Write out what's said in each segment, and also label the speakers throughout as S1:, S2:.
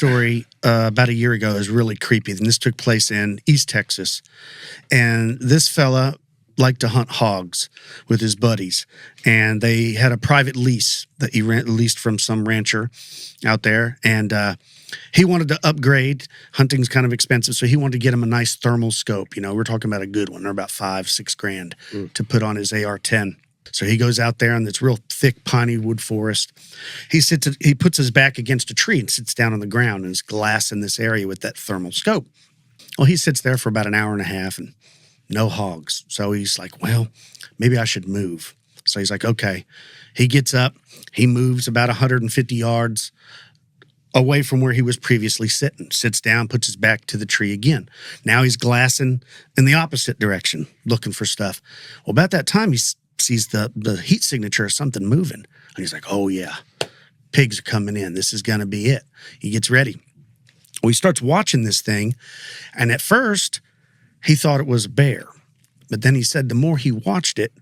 S1: story about a year ago is really creepy. And this took place in East Texas. And this fella liked to hunt hogs with his buddies. And they had a private lease that he leased from some rancher out there. And he wanted to upgrade. Hunting's kind of expensive, so he wanted to get him a nice thermal scope. You know, we're talking about a good one. They're about $5-6 grand to put on his AR-10. So he goes out there in this real thick piney wood forest. He puts his back against a tree and sits down on the ground, and there's glass in this area with that thermal scope. Well, he sits there for about an hour and a half and no hogs. So he's like, well, maybe I should move. So he's like, okay. He gets up. He moves about 150 yards away from where he was previously sitting, sits down, puts his back to the tree again. Now he's glassing in the opposite direction, looking for stuff. Well, about that time, he sees the heat signature of something moving. And he's like, oh, yeah, pigs are coming in. This is going to be it. He gets ready. Well, he starts watching this thing. And at first, he thought it was a bear. But then he said the more he watched it,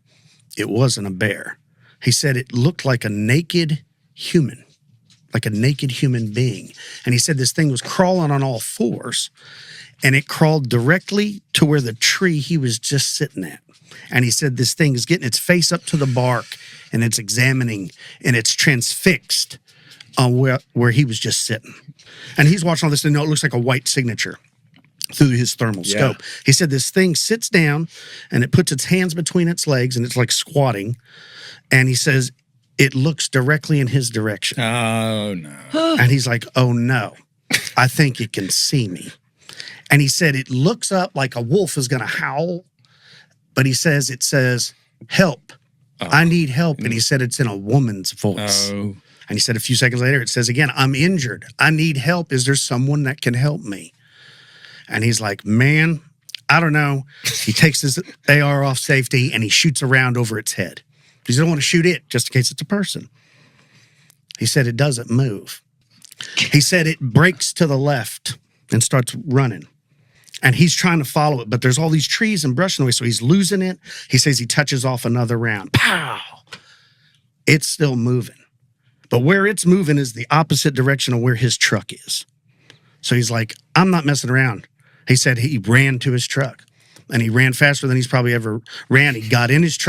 S1: it wasn't a bear. He said it looked like a naked human. Like a naked human being. And he said this thing was crawling on all fours, and it crawled directly to where the tree he was just sitting at. And he said this thing is getting its face up to the bark, and it's examining, and it's transfixed on where he was just sitting. And he's watching all this, and it looks like a white signature through his thermal scope. He said this thing sits down, and it puts its hands between its legs, and it's like squatting. And he says, it looks directly in his direction.
S2: Oh, no.
S1: And he's like, oh, no, I think it can see me. And he said it looks up like a wolf is going to howl. But he says, it says, help. I need help. And he said it's in a woman's voice. And he said a few seconds later, it says again, I'm injured. I need help. Is there someone that can help me? And he's like, man, I don't know. He takes his AR off safety and he shoots around over its head. He doesn't want to shoot it just in case it's a person. He said it doesn't move. He said it breaks to the left and starts running. And he's trying to follow it, but there's all these trees and brush in the way, so he's losing it. He says he touches off another round. Pow! It's still moving. But where it's moving is the opposite direction of where his truck is. So he's like, I'm not messing around. He said he ran to his truck. And he ran faster than he's probably ever ran. He got in his truck.